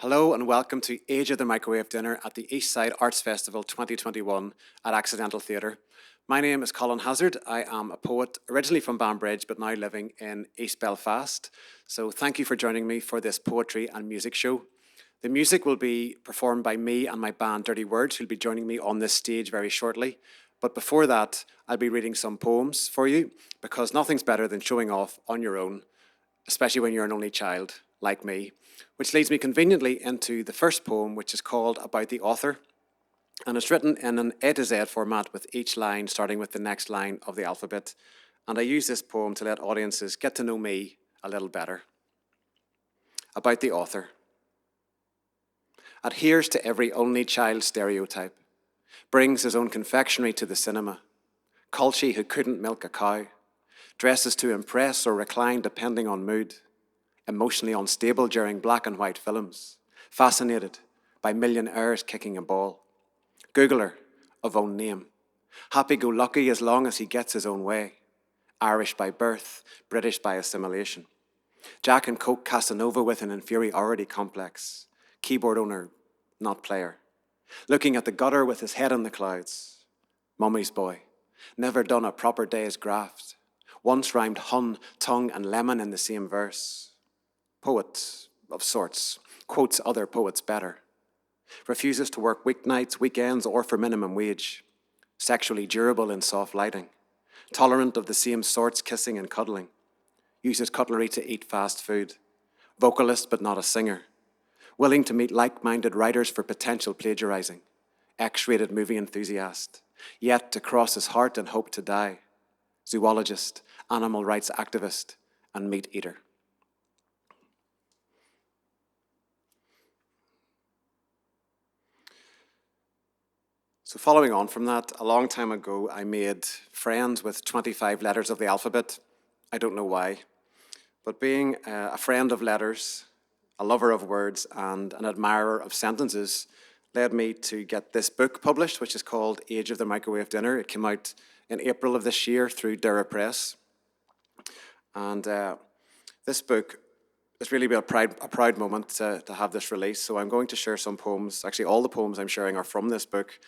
Hello and welcome to Age of the Microwave Dinner at the Eastside Arts Festival 2021 at Accidental Theatre. My name is Colin Hassard. I am a poet originally from Banbridge but now living in East Belfast. So thank you for joining me for this poetry and music show. The music will be performed by me and my band Dirty Words, who'll be joining me on this stage very shortly. But before that, I'll be reading some poems for you because nothing's better than showing off on your own, especially when you're an only child like me, which leads me conveniently into the first poem, which is called About the Author, and it's written in an A to Z format with each line starting with the next line of the alphabet. And I use this poem to let audiences get to know me a little better. About the author. Adheres to every only child stereotype, brings his own confectionery to the cinema, culchy who couldn't milk a cow, dresses to impress or recline depending on mood, emotionally unstable during black and white films, fascinated by millionaires kicking a ball, Googler of own name, happy-go-lucky as long as he gets his own way, Irish by birth, British by assimilation, Jack and Coke Casanova with an inferiority complex, keyboard owner, not player, looking at the gutter with his head in the clouds, mummy's boy, never done a proper day's graft, once rhymed hun, tongue and lemon in the same verse, poet of sorts, quotes other poets better, refuses to work weeknights, weekends, or for minimum wage, sexually durable in soft lighting, tolerant of the same sorts, kissing and cuddling, uses cutlery to eat fast food, vocalist but not a singer, willing to meet like-minded writers for potential plagiarizing, X-rated movie enthusiast, yet to cross his heart and hope to die, zoologist, animal rights activist, and meat eater. So following on from that, a long time ago, I made friends with 25 letters of the alphabet. I don't know why, but being a friend of letters, a lover of words, and an admirer of sentences led me to get this book published, which is called Age of the Microwave Dinner. It came out in April of this year through Doire Press. And this book has really been a proud moment to have this release. So I'm going to share some poems. Actually, all the poems I'm sharing are from this book.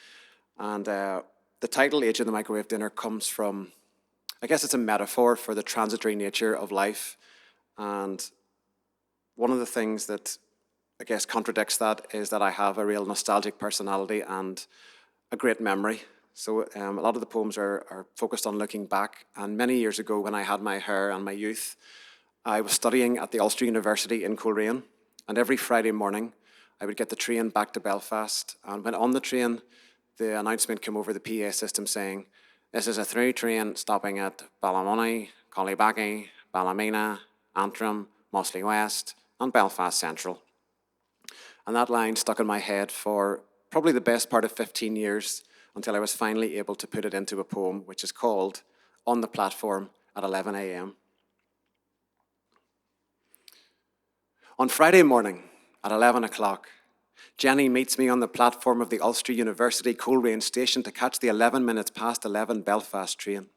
And the title, Age of the Microwave Dinner, comes from, I guess it's a metaphor for the transitory nature of life. And one of the things that, I guess, contradicts that is that I have a real nostalgic personality and a great memory. So a lot of the poems are focused on looking back. And many years ago, when I had my hair and my youth, I was studying at the Ulster University in Coleraine. And every Friday morning, I would get the train back to Belfast. And when on the train, the announcement came over the PA system saying, "This is a through train stopping at Ballymoney, Collybaggy, Ballymena, Antrim, Mossley West, and Belfast Central." And that line stuck in my head for probably the best part of 15 years until I was finally able to put it into a poem, which is called On the Platform at 11 a.m. On Friday morning at 11 o'clock, Jenny meets me on the platform of the Ulster University Coleraine station to catch the 11 minutes past 11 Belfast train.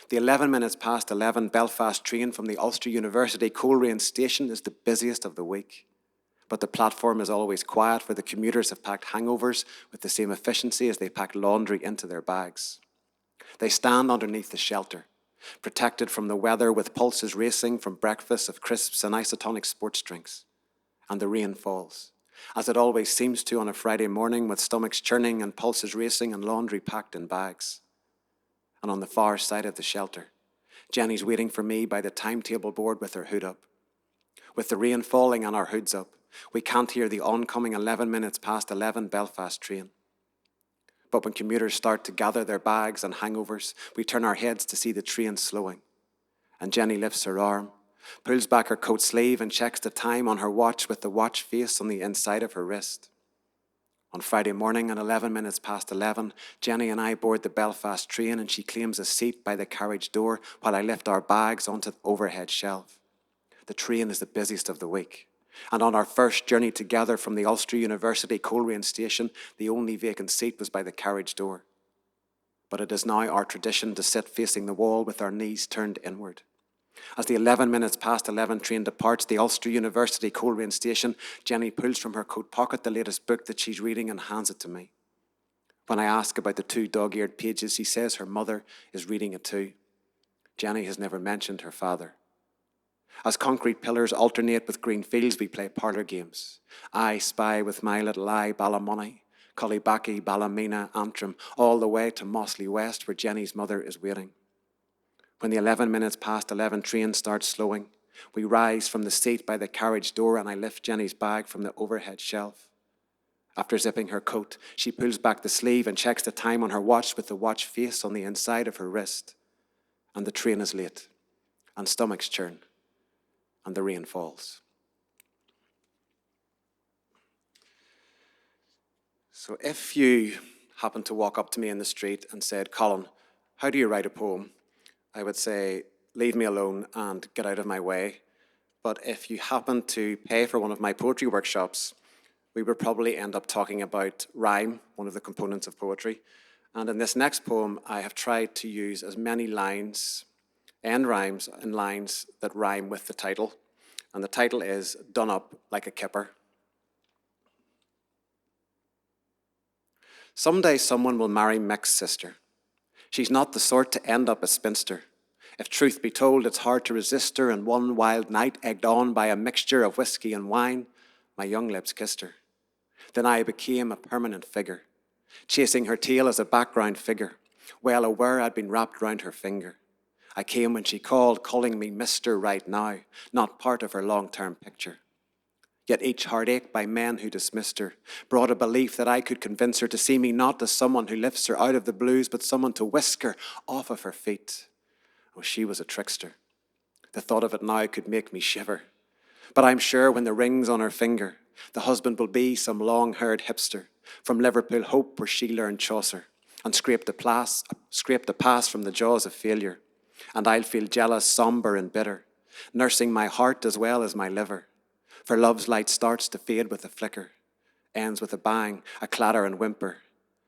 The 11 minutes past 11 Belfast train from the Ulster University Coleraine station is the busiest of the week. But the platform is always quiet, for the commuters have packed hangovers with the same efficiency as they pack laundry into their bags. They stand underneath the shelter, protected from the weather with pulses racing from breakfasts of crisps and isotonic sports drinks. And the rain falls, as it always seems to on a Friday morning, with stomachs churning and pulses racing and laundry packed in bags. And on the far side of the shelter, Jenny's waiting for me by the timetable board with her hood up. With the rain falling and our hoods up, we can't hear the oncoming 11 minutes past 11 Belfast train. But when commuters start to gather their bags and hangovers, we turn our heads to see the train slowing. And Jenny lifts her arm, pulls back her coat sleeve and checks the time on her watch with the watch face on the inside of her wrist. On Friday morning at 11 minutes past 11, Jenny and I board the Belfast train and she claims a seat by the carriage door while I lift our bags onto the overhead shelf. The train is the busiest of the week. And on our first journey together from the Ulster University Coleraine station, the only vacant seat was by the carriage door. But it is now our tradition to sit facing the wall with our knees turned inward. As the 11 minutes past 11 train departs the Ulster University Coleraine station, Jenny pulls from her coat pocket the latest book that she's reading and hands it to me. When I ask about the 2 dog-eared pages, she says her mother is reading it too. Jenny has never mentioned her father. As concrete pillars alternate with green fields, we play parlour games. I spy with my little eye Ballymoney, Cullibaccy, Ballymena, Antrim, all the way to Mossley West, where Jenny's mother is waiting. When the 11 minutes past 11 train starts slowing, we rise from the seat by the carriage door and I lift Jenny's bag from the overhead shelf. After zipping her coat, she pulls back the sleeve and checks the time on her watch with the watch face on the inside of her wrist. And the train is late, and stomachs churn, and the rain falls. So if you happen to walk up to me in the street and said, Colin, how do you write a poem? I would say, leave me alone and get out of my way. But if you happen to pay for one of my poetry workshops, we would probably end up talking about rhyme, one of the components of poetry. And in this next poem, I have tried to use as many lines, end rhymes and lines that rhyme with the title. And the title is Done Up Like a Kipper. Someday someone will marry Mick's sister. She's not the sort to end up a spinster. If truth be told, it's hard to resist her, and one wild night, egged on by a mixture of whiskey and wine, my young lips kissed her. Then I became a permanent figure, chasing her tail as a background figure, well aware I'd been wrapped round her finger. I came when she called, calling me Mr. Right Now, not part of her long-term picture. Yet each heartache by men who dismissed her brought a belief that I could convince her to see me not as someone who lifts her out of the blues, but someone to whisk her off of her feet. Oh, she was a trickster. The thought of it now could make me shiver. But I'm sure when the ring's on her finger, the husband will be some long-haired hipster from Liverpool Hope, where she learned Chaucer and scraped a pass from the jaws of failure. And I'll feel jealous, sombre and bitter, nursing my heart as well as my liver. For love's light starts to fade with a flicker, ends with a bang, a clatter and whimper,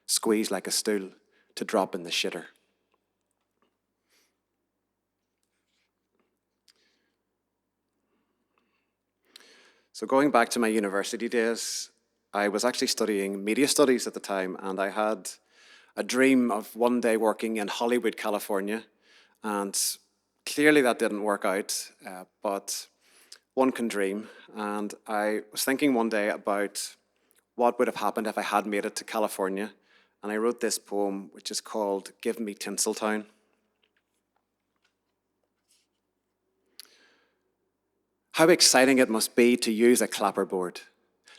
squeeze like a stool to drop in the shitter. So going back to my university days, I was actually studying media studies at the time, and I had a dream of one day working in Hollywood, California, and clearly that didn't work out, but one can dream. And I was thinking one day about what would have happened if I had made it to California, and I wrote this poem, which is called Give Me Tinseltown. How exciting it must be to use a clapperboard,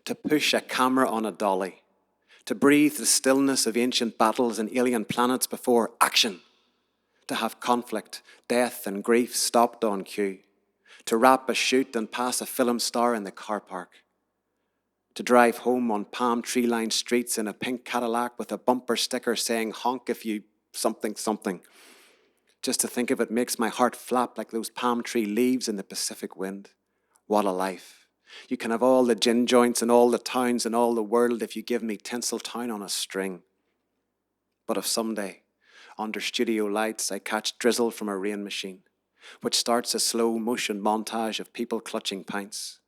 to push a camera on a dolly, to breathe the stillness of ancient battles and alien planets before action, to have conflict, death and grief stopped on cue, to wrap a shoot and pass a film star in the car park, to drive home on palm tree-lined streets in a pink Cadillac with a bumper sticker saying honk if you something something. Just to think of it makes my heart flap like those palm tree leaves in the Pacific wind. What a life. You can have all the gin joints and all the towns and all the world if you give me Tinseltown on a string. But if someday, under studio lights, I catch drizzle from a rain machine, which starts a slow motion montage of people clutching pints,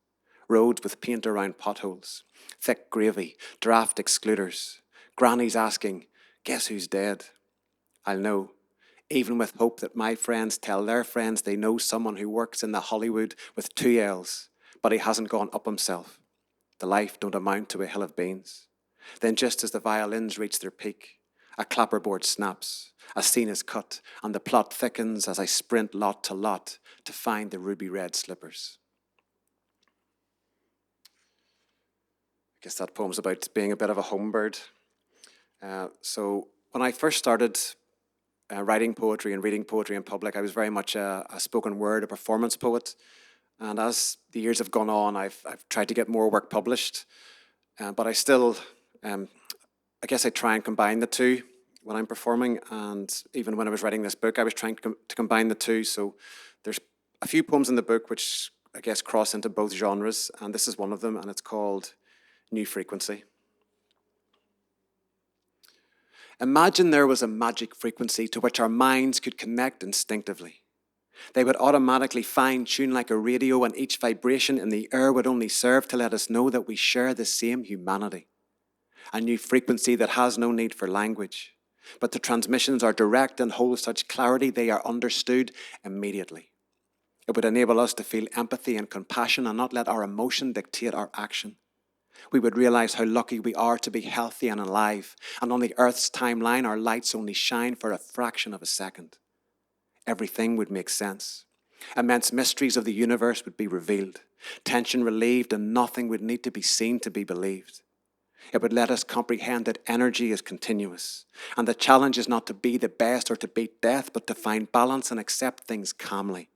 roads with paint around potholes, thick gravy, draft excluders, grannies asking, guess who's dead? I'll know, even with hope that my friends tell their friends they know someone who works in the Hollywood with 2 L's, but he hasn't gone up himself. The life don't amount to a hill of beans. Then just as the violins reach their peak, a clapperboard snaps, a scene is cut, and the plot thickens as I sprint lot to find the ruby red slippers. I guess that poem's about being a bit of a homebird. So when I first started writing poetry and reading poetry in public, I was very much a spoken word, a performance poet. And as the years have gone on, I've tried to get more work published. But I still, I guess I try and combine the two when I'm performing. And even when I was writing this book, I was trying to combine the two. So there's a few poems in the book which I guess cross into both genres. And this is one of them, and it's called New Frequency. Imagine there was a magic frequency to which our minds could connect instinctively. They would automatically fine-tune like a radio, and each vibration in the air would only serve to let us know that we share the same humanity. A new frequency that has no need for language. But the transmissions are direct and hold such clarity they are understood immediately. It would enable us to feel empathy and compassion and not let our emotion dictate our action. We would realize how lucky we are to be healthy and alive, and on the Earth's timeline our lights only shine for a fraction of a second. Everything would make sense. Immense mysteries of the universe would be revealed, tension relieved, and nothing would need to be seen to be believed. It would let us comprehend that energy is continuous, and the challenge is not to be the best or to beat death, but to find balance and accept things calmly.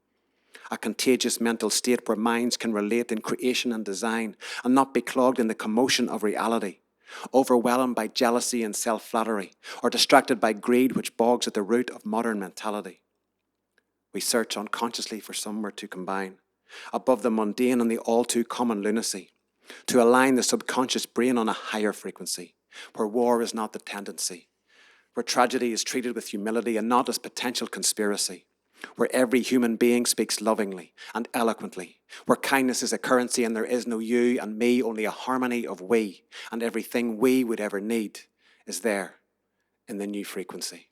A contagious mental state where minds can relate in creation and design and not be clogged in the commotion of reality, overwhelmed by jealousy and self-flattery, or distracted by greed which bogs at the root of modern mentality. We search unconsciously for somewhere to combine, above the mundane and the all-too-common lunacy, to align the subconscious brain on a higher frequency, where war is not the tendency, where tragedy is treated with humility and not as potential conspiracy, where every human being speaks lovingly and eloquently, where kindness is a currency and there is no you and me, only a harmony of we, and everything we would ever need is there in the new frequency.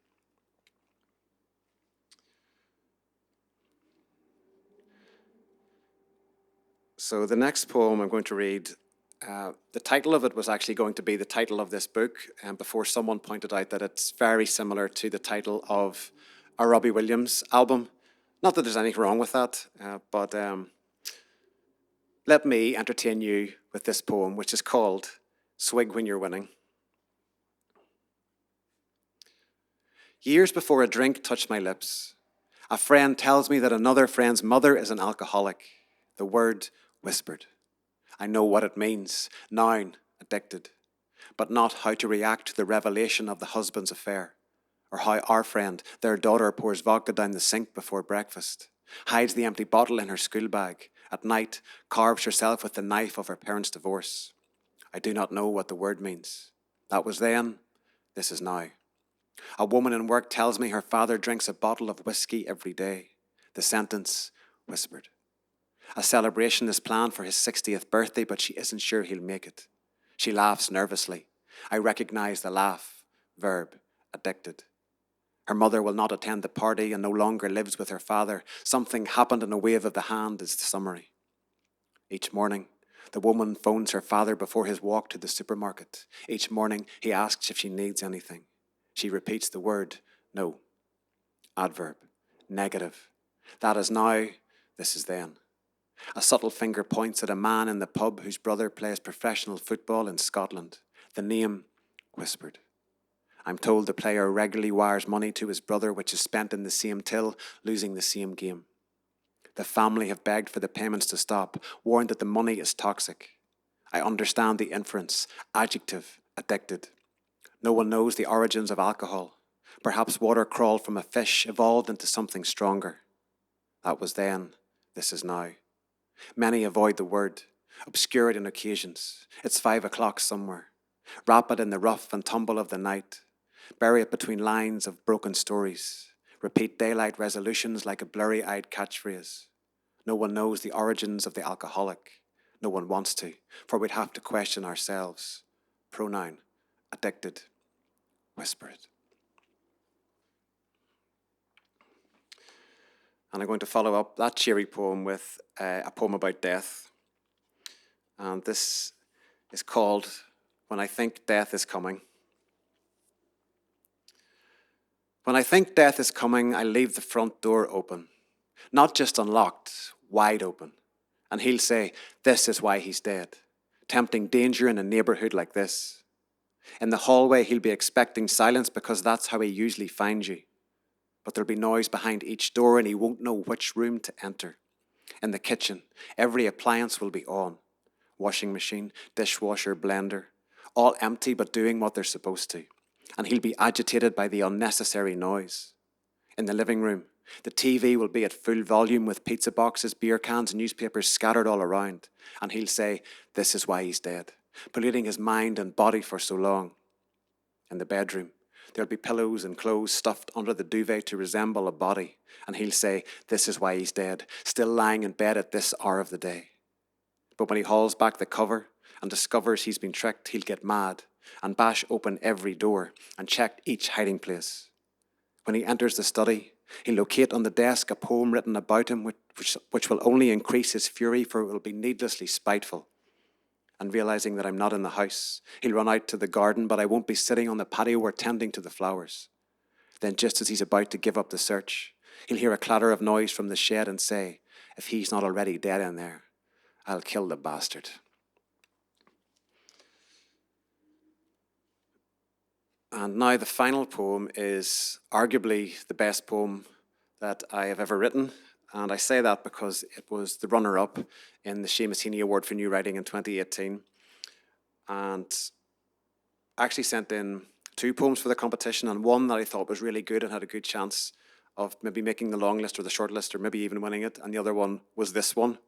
So the next poem I'm going to read, the title of it was actually going to be the title of this book, before someone pointed out that it's very similar to the title of a Robbie Williams album. Not that there's anything wrong with that, but let me entertain you with this poem, which is called Swig When You're Winning. Years before a drink touched my lips, a friend tells me that another friend's mother is an alcoholic. The word whispered. I know what it means, noun, addicted, but not how to react to the revelation of the husband's affair, or how our friend, their daughter, pours vodka down the sink before breakfast, hides the empty bottle in her school bag, at night carves herself with the knife of her parents' divorce. I do not know what the word means. That was then, this is now. A woman in work tells me her father drinks a bottle of whiskey every day. The sentence, whispered. A celebration is planned for his 60th birthday, but she isn't sure he'll make it. She laughs nervously. I recognize the laugh. Verb, addicted. Her mother will not attend the party and no longer lives with her father. Something happened in a wave of the hand is the summary. Each morning, the woman phones her father before his walk to the supermarket. Each morning, he asks if she needs anything. She repeats the word, no. Adverb, negative. That is now, this is then. A subtle finger points at a man in the pub whose brother plays professional football in Scotland. The name, whispered. I'm told the player regularly wires money to his brother, which is spent in the same till, losing the same game. The family have begged for the payments to stop, warned that the money is toxic. I understand the inference, adjective, addicted. No one knows the origins of alcohol. Perhaps water crawled from a fish, evolved into something stronger. That was then, this is now. Many avoid the word, obscure it in occasions. It's 5 o'clock somewhere. Wrap it in the rough and tumble of the night. Bury it between lines of broken stories. Repeat daylight resolutions like a blurry-eyed catchphrase. No one knows the origins of the alcoholic. No one wants to, for we'd have to question ourselves. Pronoun, addicted, whisper it. And I'm going to follow up that cheery poem with a poem about death. And this is called When I Think Death is Coming. When I think death is coming, I leave the front door open. Not just unlocked, wide open. And he'll say, this is why he's dead. Tempting danger in a neighbourhood like this. In the hallway, he'll be expecting silence because that's how he usually finds you. But there'll be noise behind each door and he won't know which room to enter. In the kitchen, every appliance will be on. Washing machine, dishwasher, blender. All empty but doing what they're supposed to. And he'll be agitated by the unnecessary noise. In the living room, the TV will be at full volume with pizza boxes, beer cans, and newspapers scattered all around. And he'll say, this is why he's dead, polluting his mind and body for so long. In the bedroom, There'll be pillows and clothes stuffed under the duvet to resemble a body. And he'll say, this is why he's dead, still lying in bed at this hour of the day. But when he hauls back the cover and discovers he's been tricked, he'll get mad and bash open every door and check each hiding place. When he enters the study, he'll locate on the desk a poem written about him which will only increase his fury, for it will be needlessly spiteful. And realizing that I'm not in the house, he'll run out to the garden, but I won't be sitting on the patio or tending to the flowers. Then just as he's about to give up the search, he'll hear a clatter of noise from the shed and say, if he's not already dead in there, I'll kill the bastard. And now the final poem is arguably the best poem that I have ever written. And I say that because it was the runner-up in the Seamus Heaney Award for New Writing in 2018. And I actually sent in 2 poems for the competition, and one that I thought was really good and had a good chance of maybe making the long list or the short list or maybe even winning it. And the other one was this one,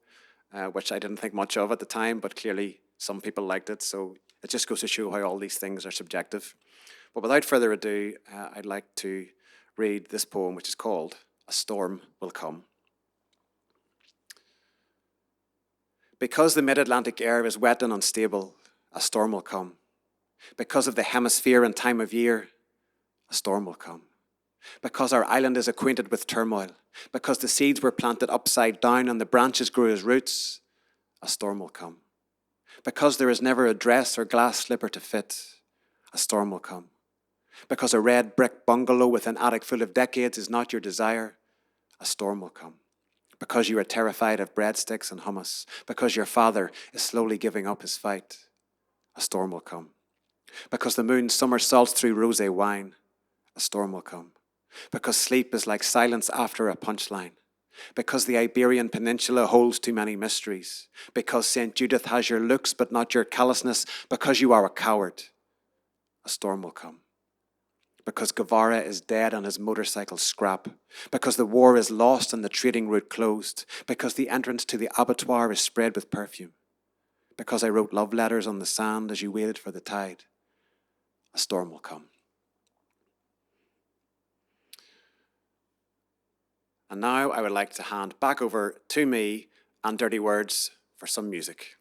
which I didn't think much of at the time, but clearly some people liked it. So it just goes to show how all these things are subjective. But without further ado, I'd like to read this poem, which is called A Storm Will Come. Because the mid-Atlantic air is wet and unstable, a storm will come. Because of the hemisphere and time of year, a storm will come. Because our island is acquainted with turmoil, because the seeds were planted upside down and the branches grew as roots, a storm will come. Because there is never a dress or glass slipper to fit, a storm will come. Because a red brick bungalow with an attic full of decades is not your desire, a storm will come. Because you are terrified of breadsticks and hummus, because your father is slowly giving up his fight, a storm will come. Because the moon somersaults through rosé wine, a storm will come. Because sleep is like silence after a punchline. Because the Iberian Peninsula holds too many mysteries. Because St. Judith has your looks but not your callousness. Because you are a coward, a storm will come. Because Guevara is dead and his motorcycle scrap. Because the war is lost and the trading route closed. Because the entrance to the abattoir is spread with perfume. Because I wrote love letters on the sand as you waited for the tide, a storm will come. And now I would like to hand back over to me and Dirty Words for some music.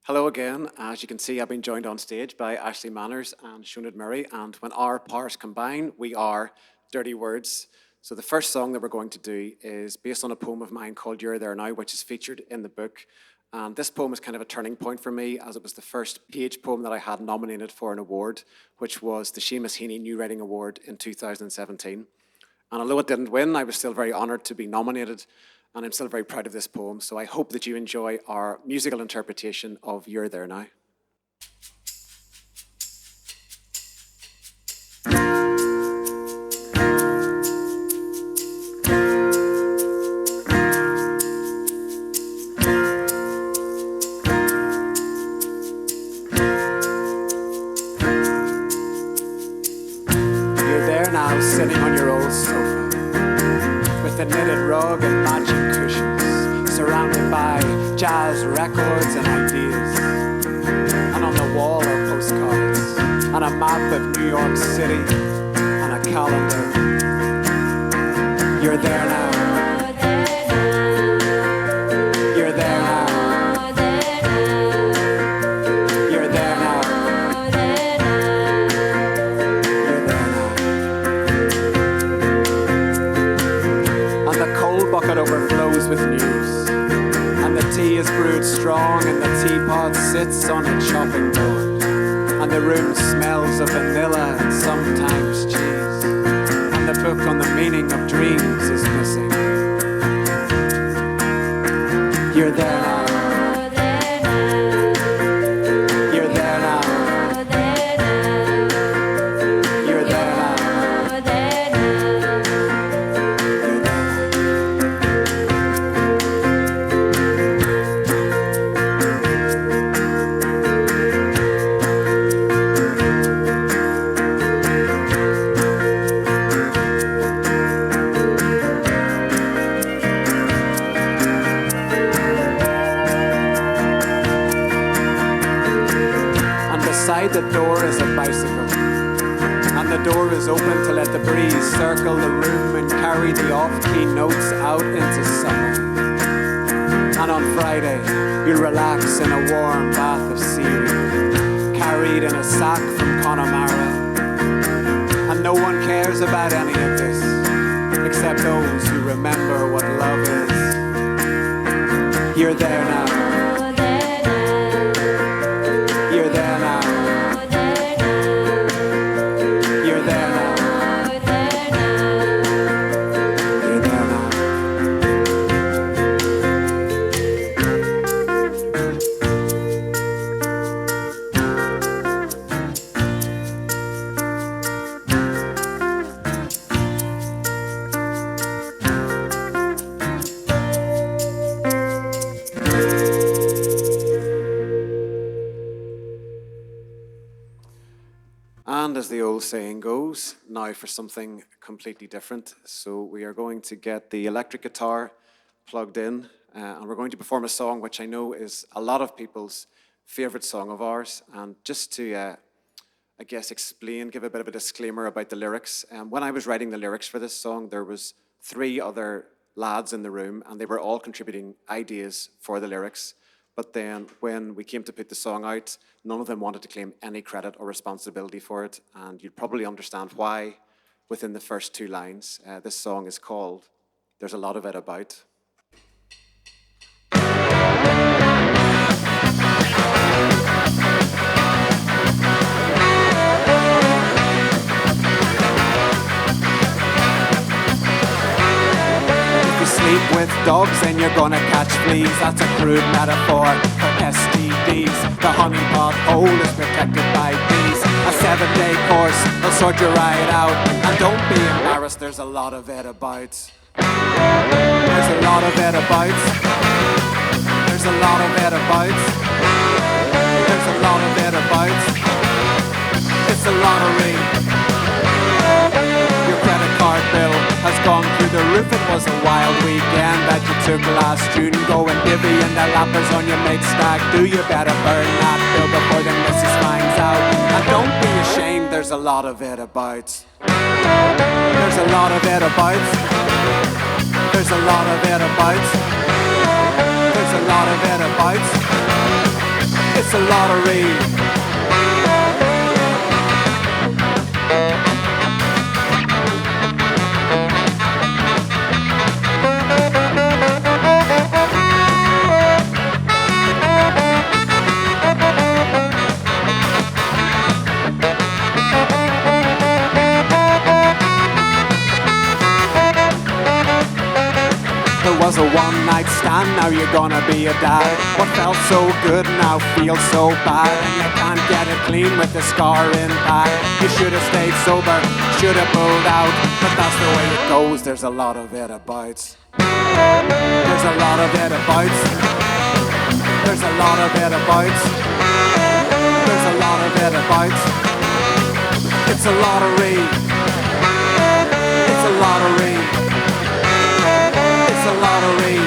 Hello again. As you can see, I've been joined on stage by Ashley Manners and Sinead Murray, and when our powers combine, we are Dirty Words. So the first song that we're going to do is based on a poem of mine called You're There Now, which is featured in the book. And this poem is kind of a turning point for me, as it was the first page poem that I had nominated for an award, which was the Seamus Heaney New Writing Award in 2017. And although it didn't win, I was still very honoured to be nominated, and I'm still very proud of this poem. So I hope that you enjoy our musical interpretation of You're There Now. Sitting on your old sofa with a knitted rug and magic cushions, surrounded by jazz records and ideas. And on the wall are postcards and a map of New York City and a calendar. You're there now. You're there now. You're there now. Bucket overflows with news, and the tea is brewed strong, and the teapot sits on a chopping board, and the room smells of vanilla and sometimes cheese, and the book on the meaning of dreams is missing. You're there now. You're there now. You're there now. Outside the door is a bicycle, and the door is open to let the breeze circle the room and carry the off-key notes out into summer. And on Friday, you'll relax in a warm bath of seaweed, carried in a sack from Connemara. And no one cares about any of this, except those who remember what love is. You're there now. You're there now. You're there now. You're there now. And as the old saying goes, now for something completely different. So we are going to get the electric guitar plugged in, and we're going to perform a song which I know is a lot of people's favorite song of ours. And just to, I guess, give a bit of a disclaimer about the lyrics. When I was writing the lyrics for this song, there was 3 other lads in the room, and they were all contributing ideas for the lyrics. But then when we came to put the song out, none of them wanted to claim any credit or responsibility for it. And you'd probably understand why within the first 2 lines. This song is called There's a Lot of It About. Sleep with dogs and you're gonna catch fleas. That's a crude metaphor for STDs. The honeypot hole is protected by bees. A 7-day course will sort you right out. And don't be embarrassed, there's a lot of it about. There's a lot of it about. There's a lot of it about. There's a lot of it about. It's a lottery. Your credit card bill has gone through the roof. It was a wild weekend that you took last June. Go and divvy in the lappers on your mate's stag. Do you better burn that bill before the missus finds out. And don't be ashamed, there's a lot of it about. There's a lot of it about. There's a lot of it about. There's a lot of it about. It's a lottery. Was a one-night stand, now you're gonna be a dad. What felt so good now feels so bad, and you can't get it clean with the scar impact. You should have stayed sober, should have pulled out, but that's the way it goes. There's a lot of it about. There's a lot of it about. There's a lot of it about. There's a lot of it about. It's a lottery. It's a lottery. It's a lottery.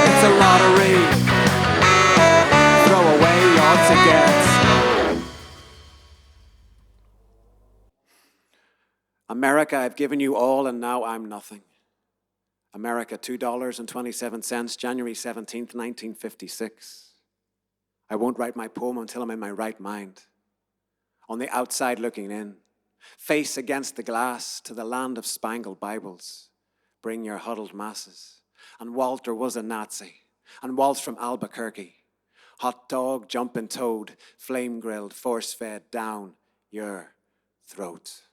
It's a lottery. Throw away your tickets. America, I've given you all and now I'm nothing. America, $2.27, January 17th, 1956. I won't write my poem until I'm in my right mind. On the outside looking in, face against the glass to the land of spangled Bibles. Bring your huddled masses. And Walter was a Nazi. And Walt's from Albuquerque. Hot dog, jumping toad, flame grilled, force fed down your throat.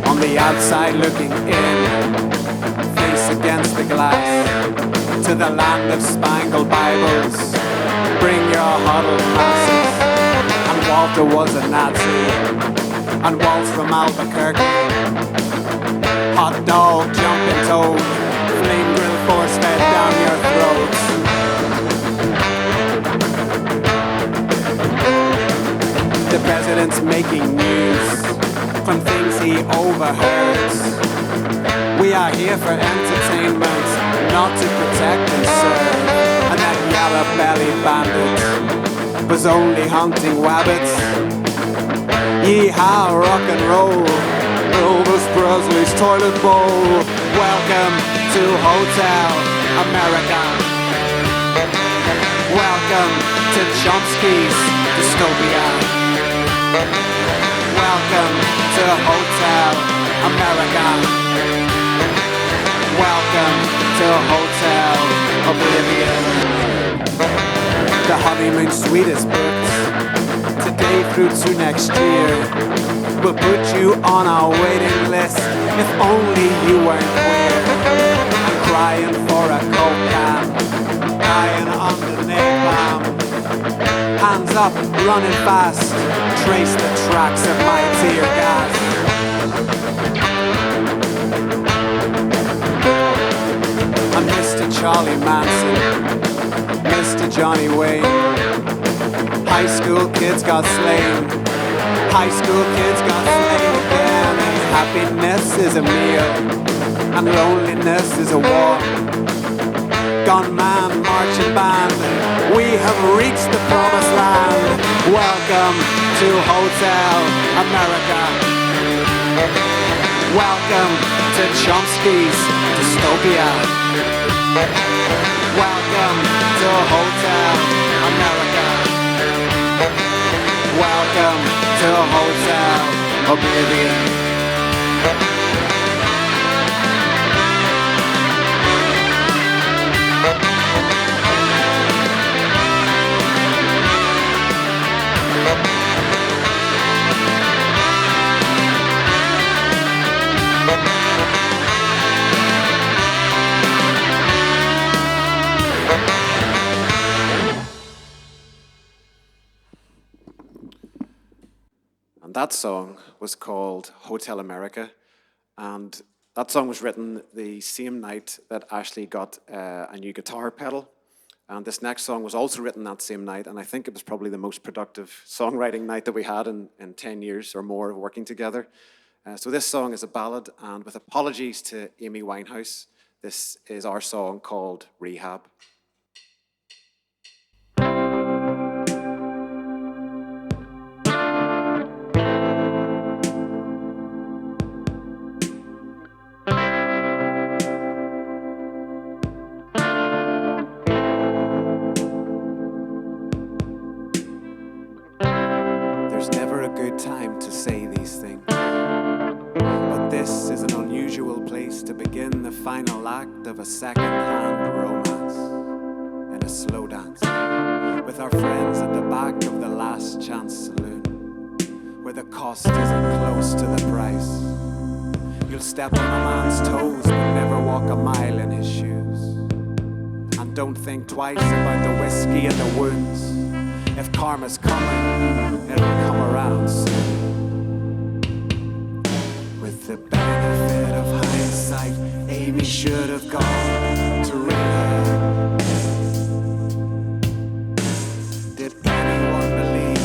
On the outside looking in, face against the glass. To the land of spangled Bibles, bring your huddled masses. And Walter was a Nazi, and Walt's from Albuquerque. Hot dog, jumping toad, flame grill force fed down your throats. The president's making news. be overheard. We are here for entertainment, not to protect and serve. And that yellow-bellied bandit was only hunting wabbits. Yeehaw, rock and roll, Elvis Presley's toilet bowl. Welcome to Hotel America. Welcome to Chomsky's dystopia. Welcome to Hotel America. Welcome to Hotel Oblivion. The honeymoon suite is booked today through to next year. We'll put you on our waiting list if only you weren't queer. I'm crying for a coke can, dying under napalm. Hands up, running fast, trace the tracks of my tear gas. I'm Mr. Charlie Manson, Mr. Johnny Wayne. High school kids got slain. High school kids got slain again. And happiness is a meal, and loneliness is a war. Gunman, marching band, we have reached the promised land. Welcome to Hotel America. Welcome to Chomsky's dystopia. Welcome to Hotel America. Welcome to Hotel Oblivion. That song was called Hotel America, and that song was written the same night that Ashley got a new guitar pedal. And this next song was also written that same night, and I think it was probably the most productive songwriting night that we had in 10 years or more of working together. So this song is a ballad, and with apologies to Amy Winehouse, this is our song called Rehab. Time to say these things, but this is an unusual place to begin the final act of a second-hand romance in a slow dance with our friends at the back of the Last Chance Saloon, where the cost isn't close to the price. You'll step on a man's toes but never walk a mile in his shoes, and don't think twice about the whiskey and the wounds. If karma's coming, it'll come around soon. With the benefit of hindsight, Amy should have gone to rehab. Did anyone believe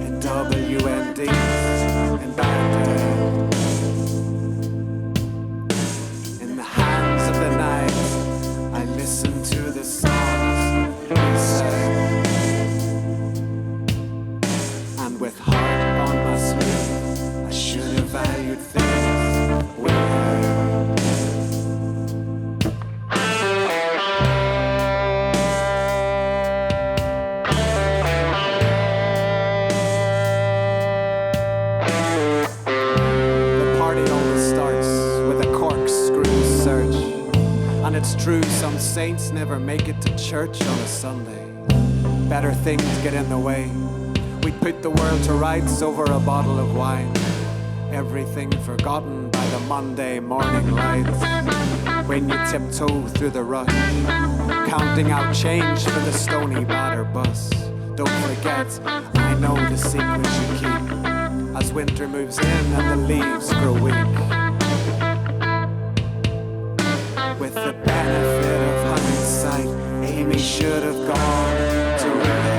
in WMDs and Band-Aids? In the hands of the night, I listened to the songs he sang. With heart on my sleeve, I should have valued things we had. The party always starts with a corkscrew search, and it's true some saints never make it to church on a Sunday. Better things get in the way. We put the world to rights over a bottle of wine. Everything forgotten by the Monday morning lights. When you tiptoe through the rush, counting out change for the Stony Batter bus. Don't forget, I know the secrets you keep, as winter moves in and the leaves grow weak. With the benefit of hindsight, Amy should have gone to rehab.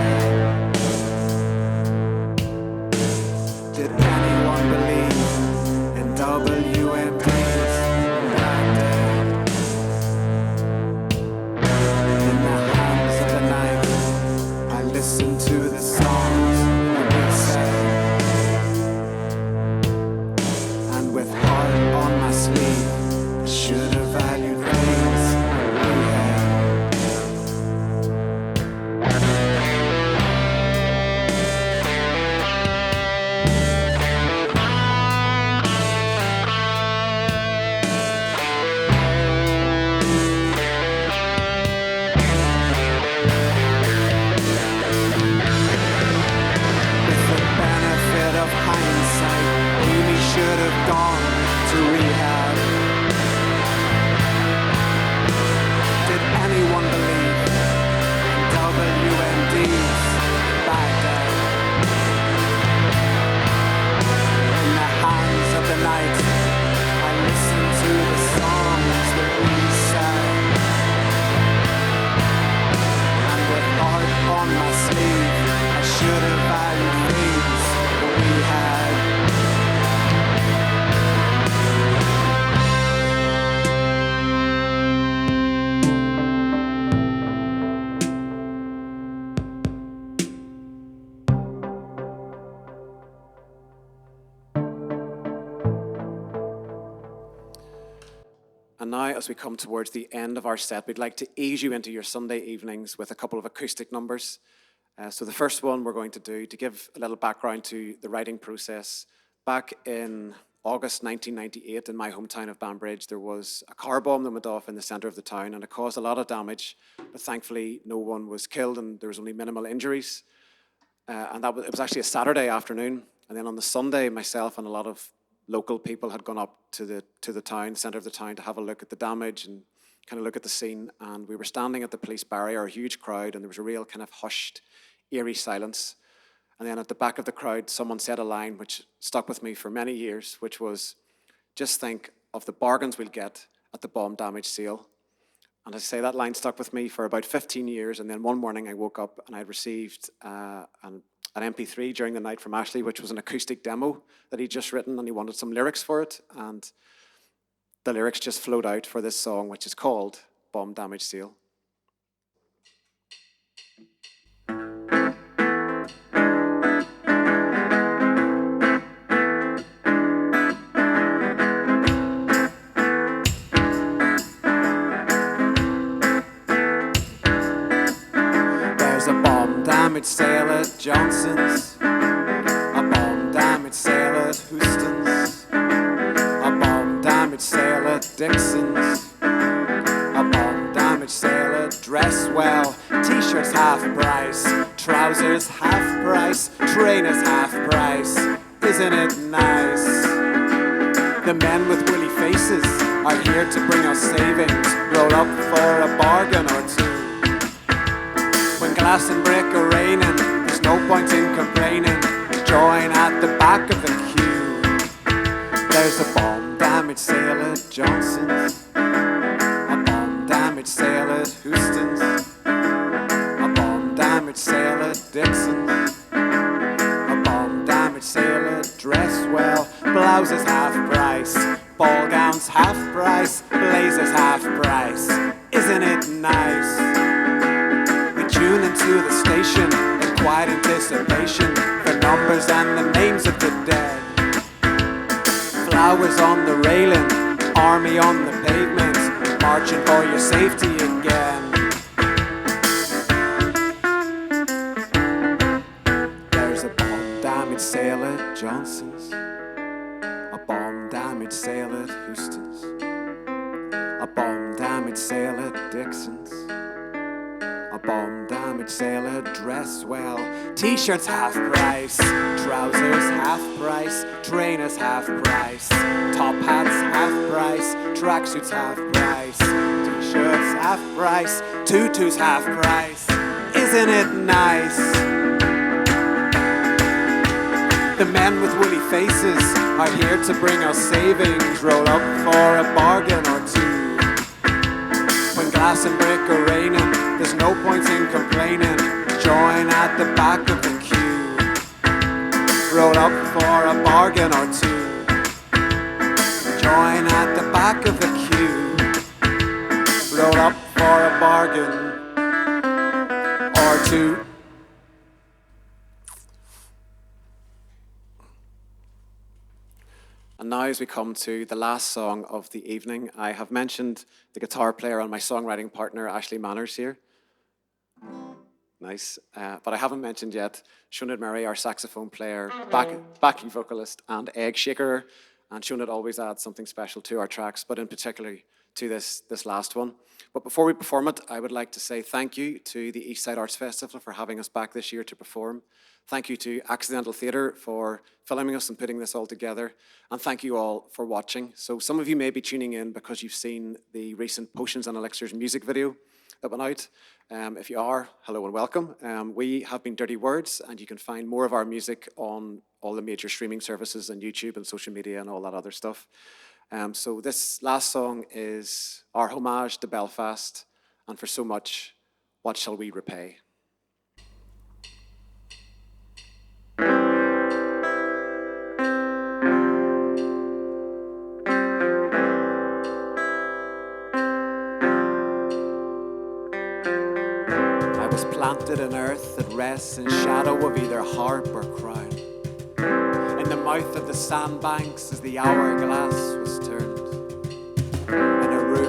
Did anyone believe in And now, as we come towards the end of our set, we'd like to ease you into your Sunday evenings with a couple of acoustic numbers. So the first one we're going to do, to give a little background to the writing process, back in August 1998 in my hometown of Banbridge, there was a car bomb that went off in the centre of the town, and it caused a lot of damage, but thankfully no one was killed and there was only minimal injuries. And it was actually a Saturday afternoon, and then on the Sunday, myself and a lot of local people had gone up to the town, centre of the town, to have a look at the damage and kind of look at the scene. And we were standing at the police barrier, a huge crowd, and there was a real kind of hushed, eerie silence. And then at the back of the crowd, someone said a line which stuck with me for many years, which was, "Just think of the bargains we'll get at the bomb damage sale." And I say that line stuck with me for about 15 years. And then one morning I woke up and I had received an MP3 during the night from Ashley, which was an acoustic demo that he'd just written, and he wanted some lyrics for it. And the lyrics just flowed out for this song, which is called Bomb Damage Sale. There's a bomb damage sale at Johnson's, a bomb damage sale at Houston's, a bomb damage sale at Dixon's, a bomb damage sale at Dresswell. T-shirts half price, trousers half price, trainers half price. Isn't it nice? The men with woolly faces are here to bring us savings. Roll up for a bargain or two. When glass and brick are raining, there's no point in complaining. Join at the back of the queue. There's a bomb damage sale at Johnson's, a bomb damage sale at Houston's, a bomb damage sale at Dixon's, a bomb damage sale at Dresswell. Blouses half price, ball gowns half price, blazers half price. Isn't it nice? Tune into the station in quiet anticipation for numbers and the names of the dead. Flowers on the railing, army on the pavement, marching for your safety again. There's a bomb damage sale at Johnson's, a bomb damage sale at Houston's, a bomb damage sale at Dixon's, a bomb damage sale at Dresswell. T-shirts half price, trousers half price, trainers half price, top hats half price, tracksuits half price, T-shirts half price, tutus half price. Isn't it nice? The men with woolly faces are here to bring us savings. Roll up for a bargain or two. When glass and brick are raining, there's no point in complaining. Join at the back of the queue. Roll up for a bargain or two. Join at the back of the queue. Roll up for a bargain or two. And now as we come to the last song of the evening, I have mentioned the guitar player and my songwriting partner, Ashley Manners here. Nice. But I haven't mentioned yet Sinead Murray, our saxophone player, backing vocalist, and egg shaker. And Sinead always adds something special to our tracks, but in particular to this last one. But before we perform it, I would like to say thank you to the Eastside Arts Festival for having us back this year to perform. Thank you to Accidental Theatre for filming us and putting this all together. And thank you all for watching. So some of you may be tuning in because you've seen the recent Potions Elixirs music video that went out. If you are, hello and welcome. We have been Dirty Words, and you can find more of our music on all the major streaming services and YouTube and social media and all that other stuff. So this last song is our homage to Belfast, and for so much, what shall we repay? I was planted in earth that rests in shadow of either harp or crown. In the mouth of the sandbanks as the hourglass was turned. In a room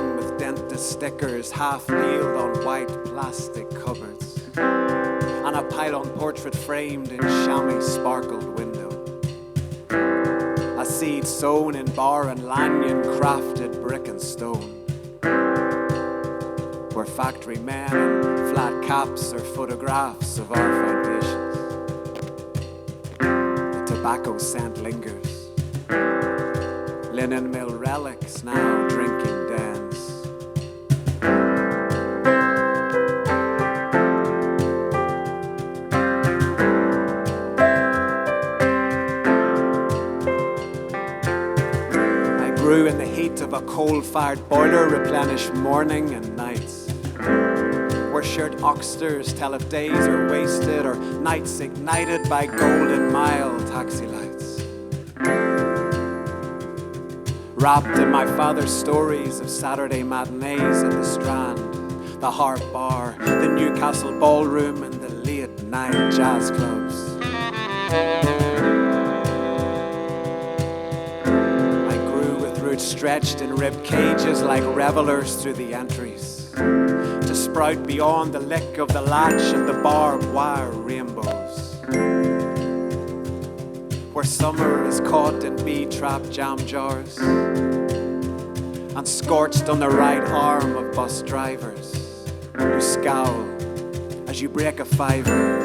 of stickers half peeled on white plastic cupboards, and a pylon portrait framed in chamois sparkled window. A seed sown in bar and lanyon crafted brick and stone, where factory men in flat caps are photographs of our foundations. The tobacco scent lingers, linen mill relics now drinking dens. I grew in the heat of a coal-fired boiler, replenished morning and nights, where shirt oxters tell if days are wasted or nights ignited by golden mile taxi lights. Wrapped in my father's stories of Saturday matinees in the Strand, the Harp Bar, the Newcastle Ballroom, and the late night jazz clubs. I grew with roots stretched in rib cages like revelers through the entries, to sprout beyond the lick of the latch and the barbed wire rainbows, where summer is caught in bee-trapped jam jars and scorched on the right arm of bus drivers who scowl as you break a fiver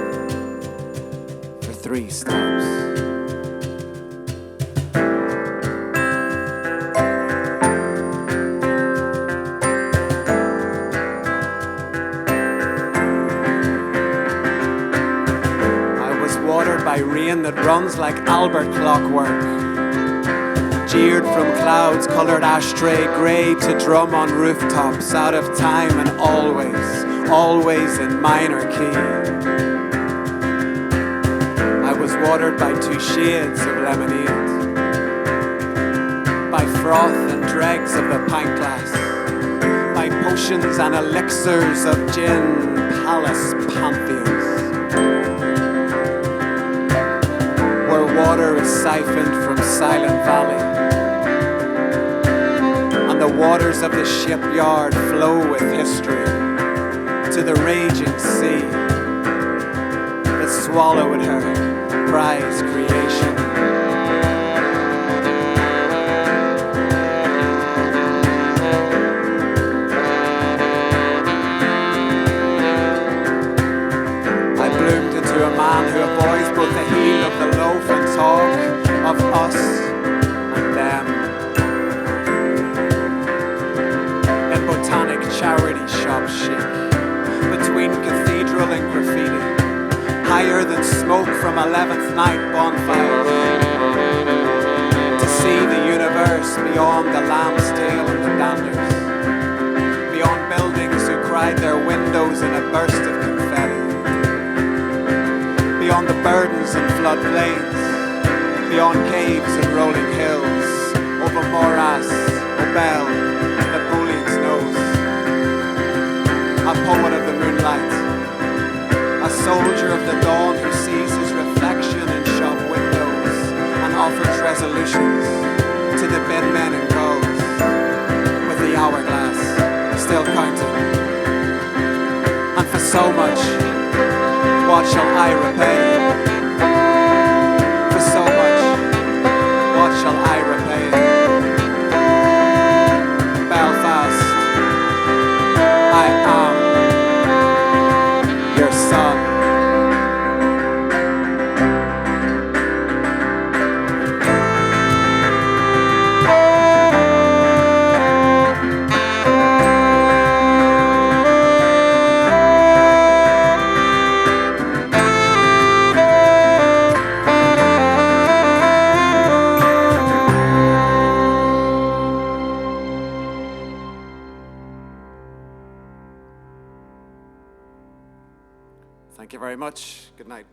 for 3 stops. By rain that runs like Albert clockwork, jeered from clouds coloured ashtray grey to drum on rooftops, out of time and always in minor key. I was watered by 2 shades of lemonade, by froth and dregs of the pint glass, by potions and elixirs of gin palace pantheons, where water is siphoned from Silent Valley, and the waters of the shipyard flow with history to the raging sea that swallowed her prized creation. I bloomed into a man who avoids both the heel of the loaf and talk of us and them. In botanic charity shop chic, between cathedral and graffiti, higher than smoke from 11th night bonfires, to see the universe beyond the Lambsdale and the Danders, beyond buildings who cried their windows in a burst of confetti, beyond the burdens and floodplains, beyond caves and rolling hills, over morass, Obel, Napoleon's nose. A poet of the moonlight, a soldier of the dawn who sees his reflection in shop windows and offers resolutions to the bedmen and girls, with the hourglass still counting. And for so much, what shall I repay? For so much, what shall I repay? Belfast, I am your son. Thank you very much. Good night.